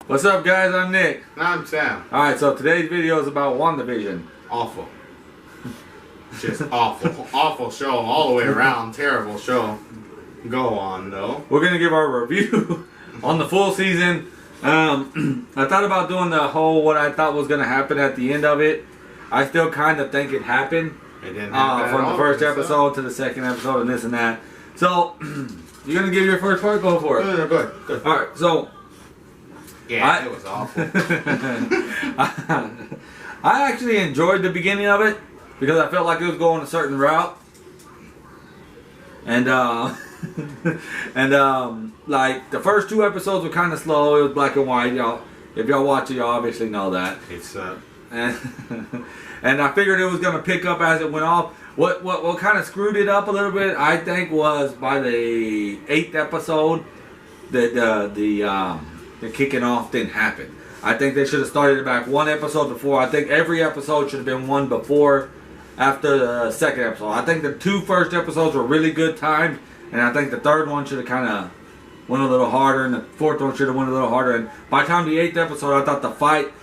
What's up, guys? I'm Nick. And I'm Sam. Alright, so today's video is about WandaVision. Awful. Just awful. Awful show all the way around. Terrible show. Go on, though. We're going to give our review on the full season. I thought about doing the whole what I thought was going to happen at the end of it. I still kind of think it happened. It didn't happen from the first episode to the second episode and this and that. So, you're going to give your first part? Go for it. No, go ahead. Go ahead. Alright, so... Yeah, it was awful. I actually enjoyed the beginning of it because I felt like it was going a certain route, and like the first two episodes were kind of slow. It was black and white, y'all. If y'all watch it, y'all obviously know that. It's and I figured it was gonna pick up as it went off. What kind of screwed it up a little bit, I think, was by the 8th episode that the kicking off didn't happen. I think they should have started it back one episode before. I think every episode should have been one before, after the second episode. I think the two first episodes were really good timed, and I think the third one should have kind of went a little harder, and the fourth one should have went a little harder. And by the time the 8th episode, I thought the fight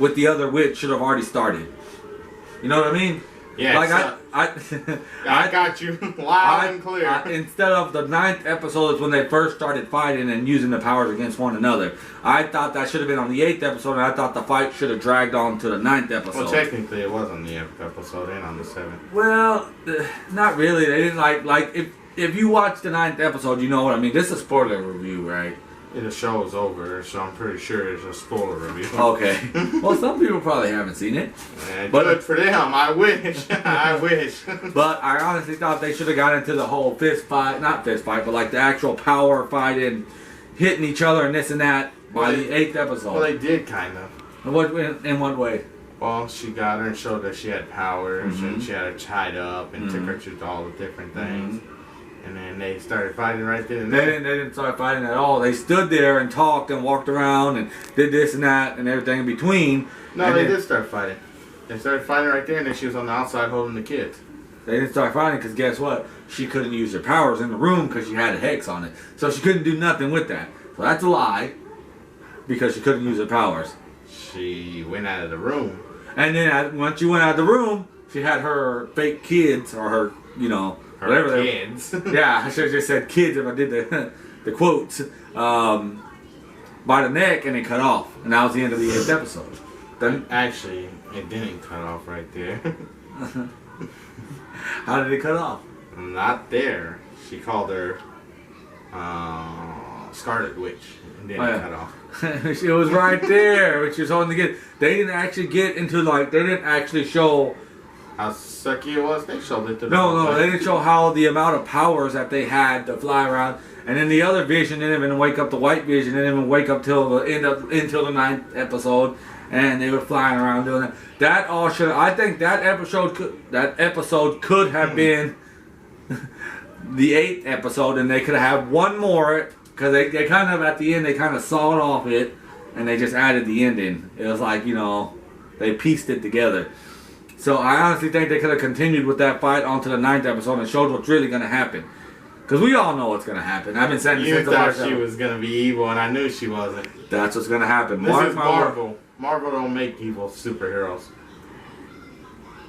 with the other witch should have already started. You know what I mean? Yeah, like I got you loud and clear. Instead of the 9th episode is when they first started fighting and using the powers against one another. I thought that should have been on the 8th episode, and I thought the fight should have dragged on to the 9th episode. Well, technically, it was on the 8th episode and on the 7th. Well, not really. They didn't like if you watch the 9th episode, you know what I mean. This is a spoiler review, right? The show is over, so I'm pretty sure it's a spoiler review. Okay. Well, some people probably haven't seen it. But good for them. I wish. I wish. But I honestly thought they should have got into the whole fist fight. Not fist fight, but like the actual power fight and hitting each other and this and that by the 8th episode. Well, they did kind of. In what way? Well, she got her and showed that she had powers, and she had her tied up and took her to all the different things. And then they started fighting right then and there. They didn't start fighting at all. They stood there and talked and walked around and did this and that and everything in between. No, they did start fighting. They started fighting right there, and then she was on the outside holding the kids. They didn't start fighting because guess what? She couldn't use her powers in the room because she had a hex on it. So she couldn't do nothing with that. So that's a lie because she couldn't use her powers. She went out of the room. And then once she went out of the room, she had her fake kids or her, whatever kids. Yeah, I should have just said kids if I did the quotes. By the neck, and it cut off. And that was the end of the 8th episode. Then, actually, it didn't cut off right there. How did it cut off? Not there. She called her Scarlet Witch. And then it cut off. It was right there, which was holding the kid. They didn't actually get into, they didn't actually show how sucky it was. They showed it to them. No, they didn't show how the amount of powers that they had to fly around. And then the other vision didn't even wake up. The white vision didn't even wake up till the end of until the 9th episode, and they were flying around doing that. That all should. I think that episode could have been the 8th episode, and they could have one more because they kind of at the end they kind of sawed off it, and they just added the ending. It was like they pieced it together. So I honestly think they could have continued with that fight onto the 9th episode and showed what's really going to happen. Because we all know what's going to happen. I've been saying this since the first episode. You thought she was going to be evil, and I knew she wasn't. That's what's going to happen. This is Marvel. Marvel don't make evil superheroes.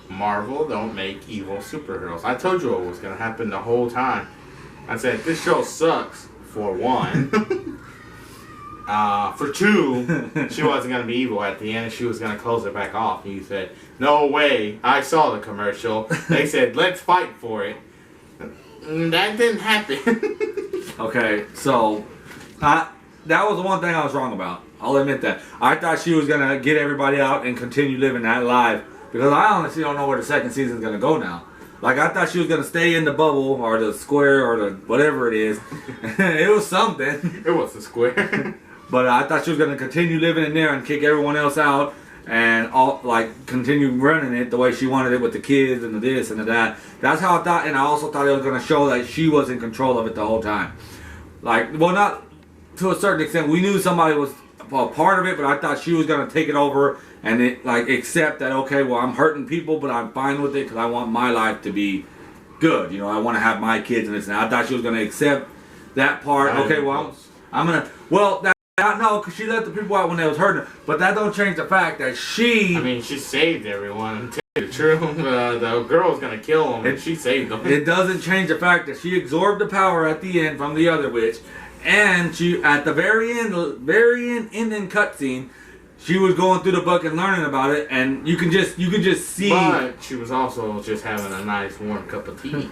Marvel don't make evil superheroes. I told you what was going to happen the whole time. I said, this show sucks, for one. For two, she wasn't going to be evil at the end, and she was going to close it back off. And you said, no way. I saw the commercial. They said, let's fight for it. That didn't happen. Okay, so that was the one thing I was wrong about. I'll admit that. I thought she was going to get everybody out and continue living that life. Because I honestly don't know where the second season is going to go now. Like, I thought she was going to stay in the bubble or the square or the whatever it is. It was something. It was the square. But I thought she was going to continue living in there and kick everyone else out and continue running it the way she wanted it with the kids and the this and the that. That's how I thought, and I also thought it was going to show that she was in control of it the whole time. Not to a certain extent. We knew somebody was a part of it, but I thought she was going to take it over and accept that, okay, well, I'm hurting people, but I'm fine with it because I want my life to be good. I want to have my kids and this and that. I thought she was going to accept that part. Okay, well, I'm going to, No, because she let the people out when they was hurting her. But that don't change the fact that she... I mean, she saved everyone. To tell you the truth, the girl was going to kill him, and she saved them. It doesn't change the fact that she absorbed the power at the end from the other witch. And she, at the very end ending cutscene, she was going through the book and learning about it, and you can just see. But she was also just having a nice warm cup of tea.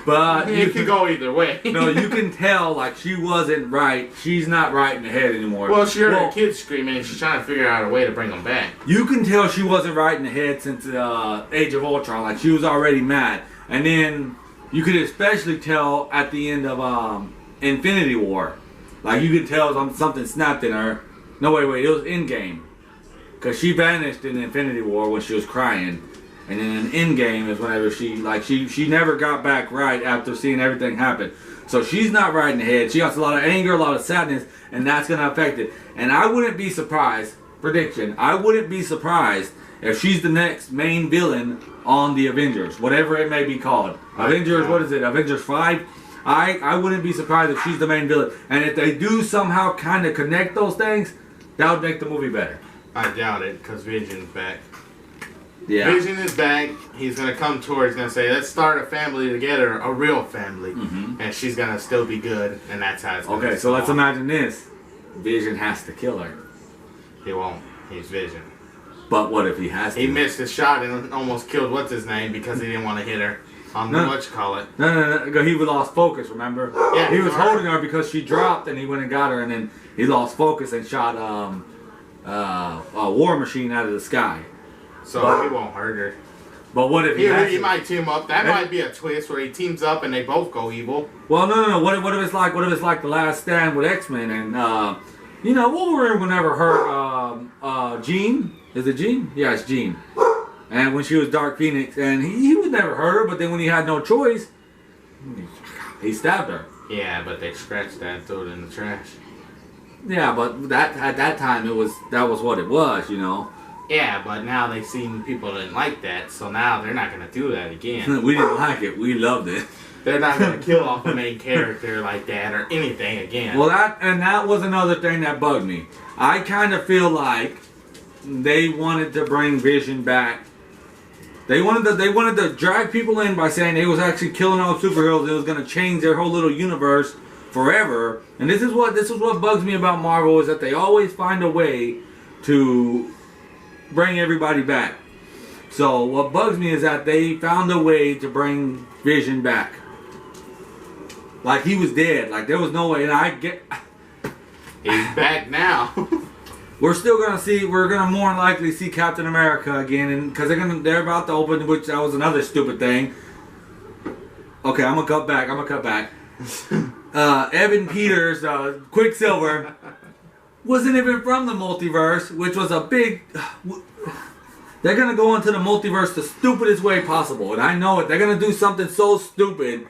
But it could go either way. No, you can tell like she wasn't right. She's not right in the head anymore. Well, she heard her kids screaming, and she's trying to figure out a way to bring them back. You can tell she wasn't right in the head since Age of Ultron. Like she was already mad, and then you could especially tell at the end of Infinity War. Like you could tell something snapped in her. No, wait, it was Endgame. Because she vanished in Infinity War when she was crying. And then in Endgame is whenever she never got back right after seeing everything happen. So she's not right in the head. She has a lot of anger, a lot of sadness, and that's going to affect it. And I wouldn't be surprised, prediction, I wouldn't be surprised if she's the next main villain on the Avengers. Whatever it may be called. Avengers, what is it? Avengers 5? I wouldn't be surprised if she's the main villain. And if they do somehow kind of connect those things, that would make the movie better. I doubt it, because Vision's back. Yeah. Vision is back. He's going to come to her. He's going to say, let's start a family together, a real family. Mm-hmm. And she's going to still be good, and that's how it's going to be. Okay, so let's imagine this. Vision has to kill her. He won't. He's Vision. But what if he has to? He missed his shot and almost killed what's-his-name because he didn't want to hit her. Whatchamacallit. No. He lost focus, remember? Yeah. He was holding her because she dropped, and he went and got her, and then he lost focus and shot a war machine out of the sky. So he won't hurt her. But what if he might team up? That might be a twist where he teams up and they both go evil. Well, no. What if it's like the Last Stand with X-Men and Wolverine would never hurt Jean? Is it Jean? Yeah, it's Jean. And when she was Dark Phoenix, and he would never hurt her, but then when he had no choice, he stabbed her. Yeah, but they scratched that and threw it in the trash. Yeah, but at that time that was what it was, you know. Yeah, but now they seen people didn't like that, so now they're not gonna do that again. We didn't like it. We loved it. They're not gonna kill off a main character like that or anything again. Well, that was another thing that bugged me. I kind of feel like they wanted to bring Vision back. They wanted to drag people in by saying they was actually killing all superheroes. It was gonna change their whole little universe forever. And this is what bugs me about Marvel is that they always find a way to bring everybody back. So what bugs me is that they found a way to bring Vision back. Like he was dead. Like there was no way. And he's back now. We're gonna more than likely see Captain America again, and because they're about to open, which that was another stupid thing. Okay, I'm gonna cut back. Evan Peters, Quicksilver, wasn't even from the multiverse, which was a big. They're gonna go into the multiverse the stupidest way possible, and I know it. They're gonna do something so stupid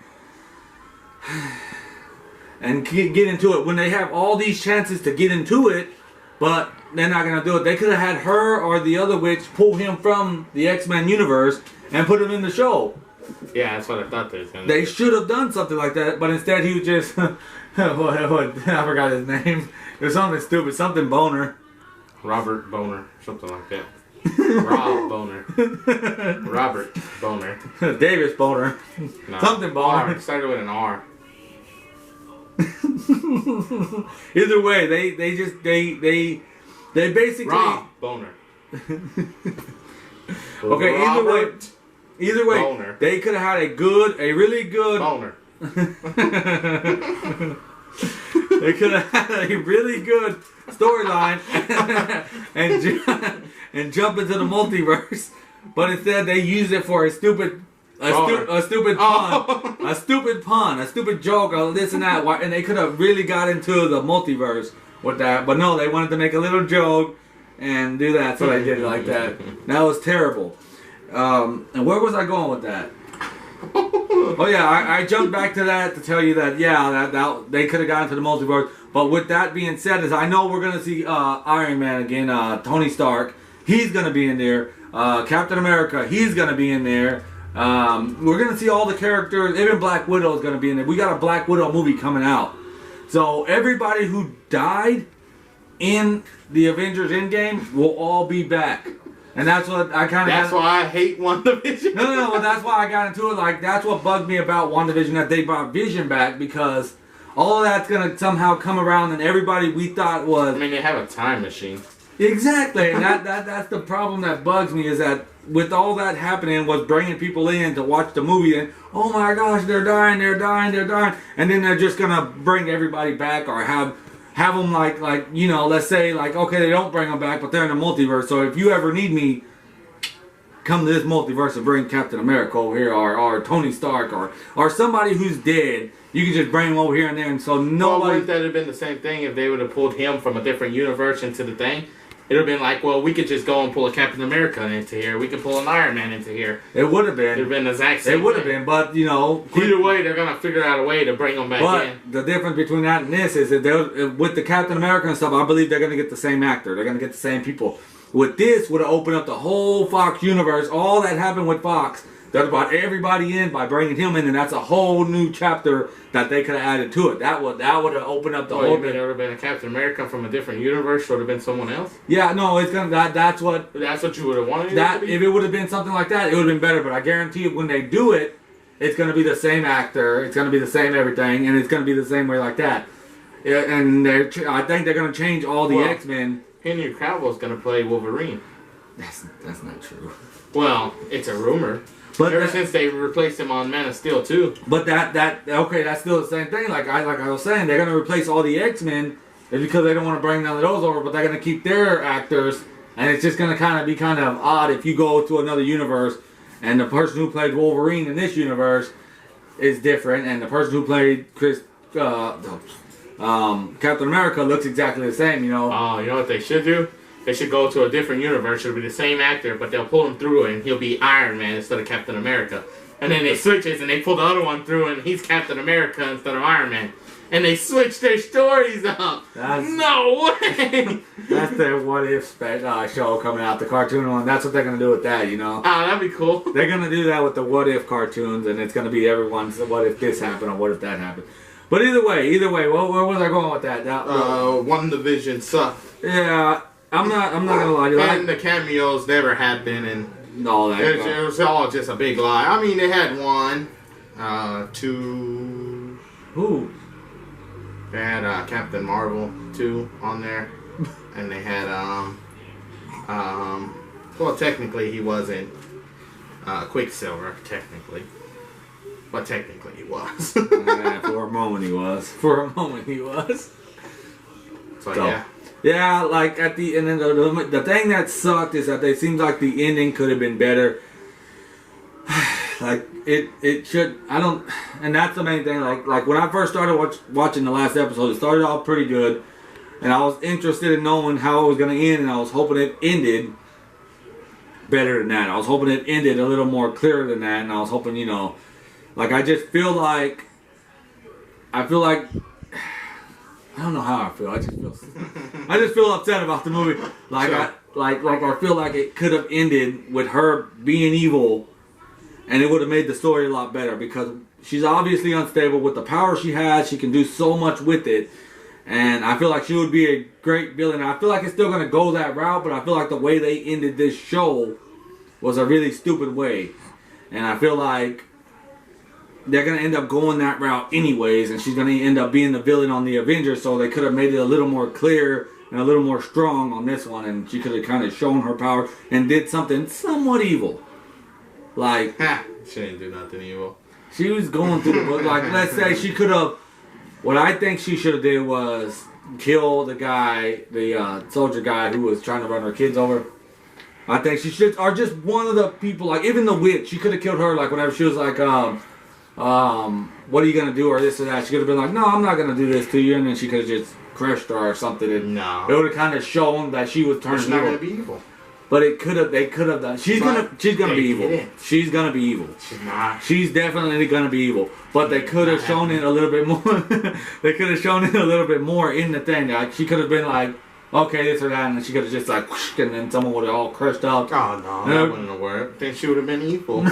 and get into it when they have all these chances to get into it. But they're not going to do it. They could have had her or the other witch pull him from the X-Men universe and put him in the show. Yeah, that's what I thought they was going to do. They should have done something like that, but instead he was just... I forgot his name. It was something stupid. Something Boner. Robert Boner. Something like that. Rob Boner. Robert Boner. Davis Boner. No, something Boner. It started with an R. Either way, they basically Rob Boner. Okay, either way, Boner. They could have had a really good Boner. They could have had a really good storyline and jump into the multiverse, but instead they used it for a stupid pun, a stupid joke, or this and that, and they could have really got into the multiverse with that, but no, they wanted to make a little joke and do that, so they did it like that. That was terrible. And where was I going with that? Oh yeah, I jumped back to that to tell you that that they could have gotten to the multiverse. But with that being said, is I know we're gonna see Iron Man again, Tony Stark. He's gonna be in there. Captain America, he's gonna be in there. We're gonna see all the characters. Even Black Widow is gonna be in there. We got a Black Widow movie coming out. So everybody who died in the Avengers Endgame will all be back. And that's what I kind of... That's why I hate WandaVision. No, well, that's why I got into it. Like, that's what bugged me about WandaVision, that they brought Vision back, because all of that's going to somehow come around, and everybody we thought was... I mean, they have a time machine. Exactly, and that's the problem that bugs me, is that with all that happening was bringing people in to watch the movie, and oh my gosh, they're dying, and then they're just going to bring everybody back, or have them like you know, let's say like, okay, they don't bring them back, but they're in the multiverse, so if you ever need me, come to this multiverse and bring Captain America over here, or Tony Stark, or somebody who's dead. You can just bring him over here and there, and so nobody... Well, wouldn't that have been the same thing if they would have pulled him from a different universe into the thing? It would have been like, well, we could just go and pull a Captain America into here. We could pull an Iron Man into here. It would have been. It would have been the exact same. It would have been, but, you know... Either way, they're going to figure out a way to bring them back in. But the difference between that and this is that with the Captain America and stuff, I believe they're going to get the same actor. They're going to get the same people. With this, would have opened up the whole Fox universe. All that happened with Fox, they brought everybody in by bringing him in, and that's a whole new chapter that they could have added to it. That would have opened up the whole thing. It would have been a Captain America from a different universe, or would have been someone else? Yeah, no, it's gonna. That's what you would have wanted. That if it would have been something like that, it would have been better. But I guarantee you, when they do it, it's gonna be the same actor. It's gonna be the same everything, and it's gonna be the same way like that. Yeah, and I think they're gonna change all the X-Men. Henry Cavill's gonna play Wolverine. That's not true. Well, it's a rumor. But ever since they replaced him on Man of Steel 2. But okay, that's still the same thing. Like I was saying, they're gonna replace all the X-Men because they don't want to bring none of those over, but they're gonna keep their actors, and it's just gonna be kind of odd if you go to another universe and the person who played Wolverine in this universe is different, and the person who played Captain America looks exactly the same. You know. Oh, you know what they should do? They should go to a different universe. It'll be the same actor, but they'll pull him through and he'll be Iron Man instead of Captain America. And then they switch it and they pull the other one through and he's Captain America instead of Iron Man. And they switch their stories up. No way! That's their What If show coming out, the cartoon one. That's what they're going to do with that, you know? Ah, that'd be cool. They're going to do that with the What If cartoons, and it's going to be everyone's what if this happened or what if that happened. But either way, where was I going with that? WandaVision sucked. Yeah. I'm not gonna lie to you. And the cameos never happened, and all that. It was all just a big lie. I mean, they had one, two. Who? They had Captain Marvel 2 on there, and they had well, technically he wasn't Quicksilver, technically, but technically he was. Yeah, for a moment he was. So yeah. Yeah, like at the end, the thing that sucked is that it seems like the ending could have been better. Like it should. And that's the main thing. Like when I first started watching the last episode, it started off pretty good, and I was interested in knowing how it was going to end, and I was hoping it ended better than that. I was hoping it ended a little more clear than that, and I was hoping, you know, like I feel like. I don't know how I feel. I just feel upset about the movie. Like sure. I feel like it could have ended with her being evil, and it would have made the story a lot better, because she's obviously unstable. With the power she has, she can do so much with it, and I feel like she would be a great villain. I feel like it's still gonna go that route, but I feel like the way they ended this show was a really stupid way, and I feel like they're going to end up going that route anyways, and she's going to end up being the villain on the Avengers, so they could have made it a little more clear and a little more strong on this one, and she could have kind of shown her power and did something somewhat evil. Like... she didn't do nothing evil. She was going through the book. Like, let's say she could have... What I think she should have did was kill the guy, the soldier guy who was trying to run her kids over. I think she should... Or just one of the people, like, even the witch, she could have killed her, like, whenever she was like, what are you going to do, or this or that. She could have been like, no, I'm not going to do this to you, and then she could have just crushed her or something, and no. It would have kind of shown that she was turning evil. She's not going to be evil. But they could have done. She's gonna be evil. She's gonna be evil. She's not. She's definitely gonna be evil. But they could have shown it a little bit more. They could have shown it a little bit more in the thing. Like, she could have been like, okay, this or that, and then she could have just like, whoosh, and then someone would have all crushed up. Oh no, that wouldn't have worked. Then she would have been evil.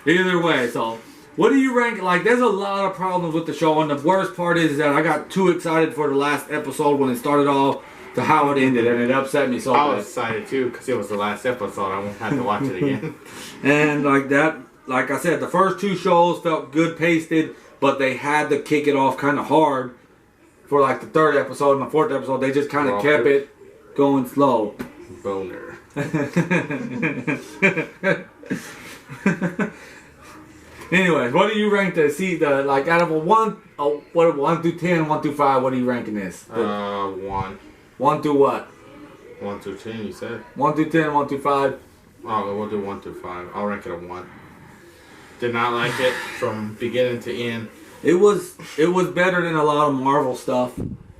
Either way, so What do you rank? Like, there's a lot of problems with the show, and the worst part is that I got too excited for the last episode when it started off to how it ended, and it upset me so I bad. was excited too because it was the last episode. I won't have to watch it again. And like that, like I said, the first two shows felt good pasted, but they had to kick it off kind of hard for like the third episode and the fourth episode. They just kind of kept it going slow. Boner. Anyways, what do you rank like out of a 1 through 10, 1 through 5, what are you ranking this? 1. 1 through what? 1 through 10, you said? 1 through 10, 1 through 5. Oh, we'll do 1 through 5. I'll rank it a 1. Did not like it from beginning to end. It was better than a lot of Marvel stuff.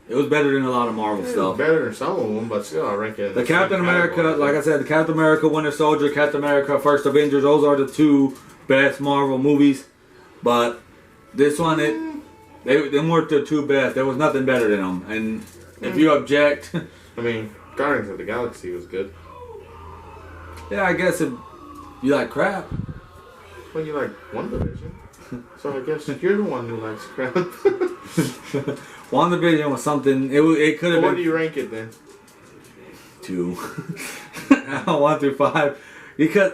It was better than a lot of Marvel stuff. Better than some of them, but still, I rank it. The Captain America, like I said, the Captain America, Winter Soldier, Captain America, First Avengers, those are the two best Marvel movies. But this one, they weren't the two best. There was nothing better than them. And if you object, I mean, Guardians of the Galaxy was good. Yeah, I guess if you like crap. Well, you like WandaVision. So I guess you're the one who likes crap. WandaVision was something. It could have been. What do you rank it then? 2. 1 through 5. Because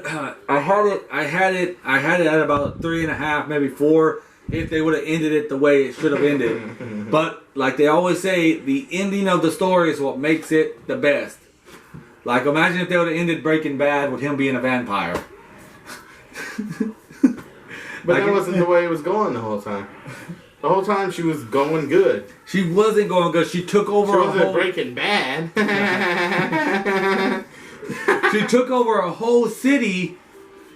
I had it at about 3.5, maybe 4. If they would have ended it the way it should have ended. But like they always say, the ending of the story is what makes it the best. Like imagine if they would have ended Breaking Bad with him being a vampire. But that wasn't the way it was going the whole time. The whole time she was going good. She wasn't going good. She took over She wasn't Breaking Bad. She took over a whole city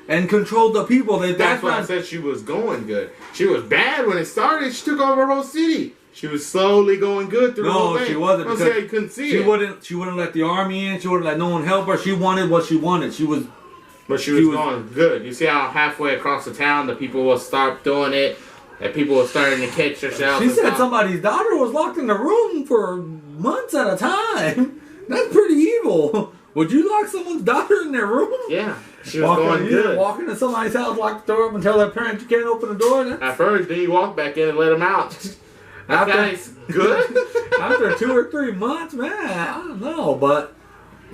and controlled the people. That's why I said she was going good. She was bad when it started. She took over a whole city. She was slowly going good through the whole thing. No, she wasn't. Don't say you couldn't see it. She wouldn't let the army in. She wouldn't let no one help her. She wanted what she wanted. But she was going good. You see how halfway across the town the people will start doing it? That people were starting to catch themselves. She said somebody's daughter was locked in the room for months at a time. That's pretty evil. Would you lock someone's daughter in their room? Yeah. She was going good. Walk into somebody's house, lock the door up, and tell their parents you can't open the door? At first, then you walk back in and let them out. That guy's good? After 2 or 3 months, man, I don't know, but...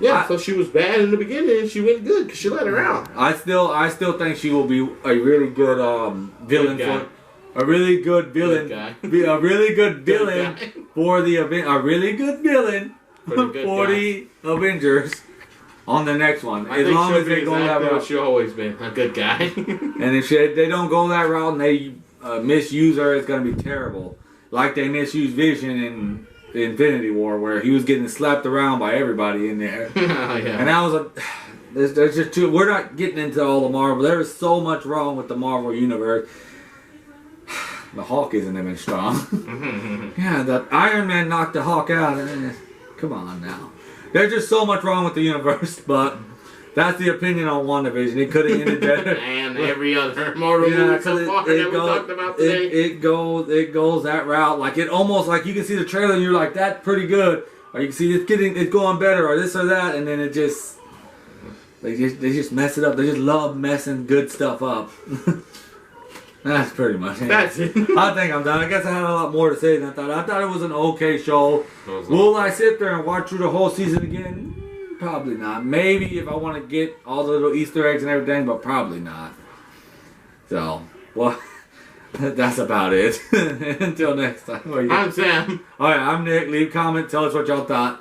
Yeah, so she was bad in the beginning and she went good because she let her out. I still think she will be a really good villain for... A really good villain. A really good villain for the event. A really good villain for the Avengers on the next one. As long as they go that route. She's always been a good guy. And if they don't go that route and they misuse her, it's going to be terrible. Like they misused Vision in the Infinity War, where he was getting slapped around by everybody in there. Yeah. And that was there's just too. We're not getting into all the Marvel. There is so much wrong with the Marvel universe. The Hulk isn't even strong. Yeah, the Iron Man knocked the Hulk out. Come on now. There's just so much wrong with the universe, but that's the opinion on WandaVision. It could have ended better. And every other Marvel movie so far that we talked about today. It goes that route. Like it almost like you can see the trailer and you're like, that's pretty good. Or you can see it's going better or this or that, and then it just they just mess it up. They just love messing good stuff up. That's pretty much it. That's it. I think I'm done. I guess I had a lot more to say than I thought. I thought it was an okay show. Will I sit there and watch through the whole season again? Probably not. Maybe if I want to get all the little Easter eggs and everything, but probably not. So, well, that's about it. Until next time. I'm Sam. Alright, I'm Nick. Leave a comment. Tell us what y'all thought.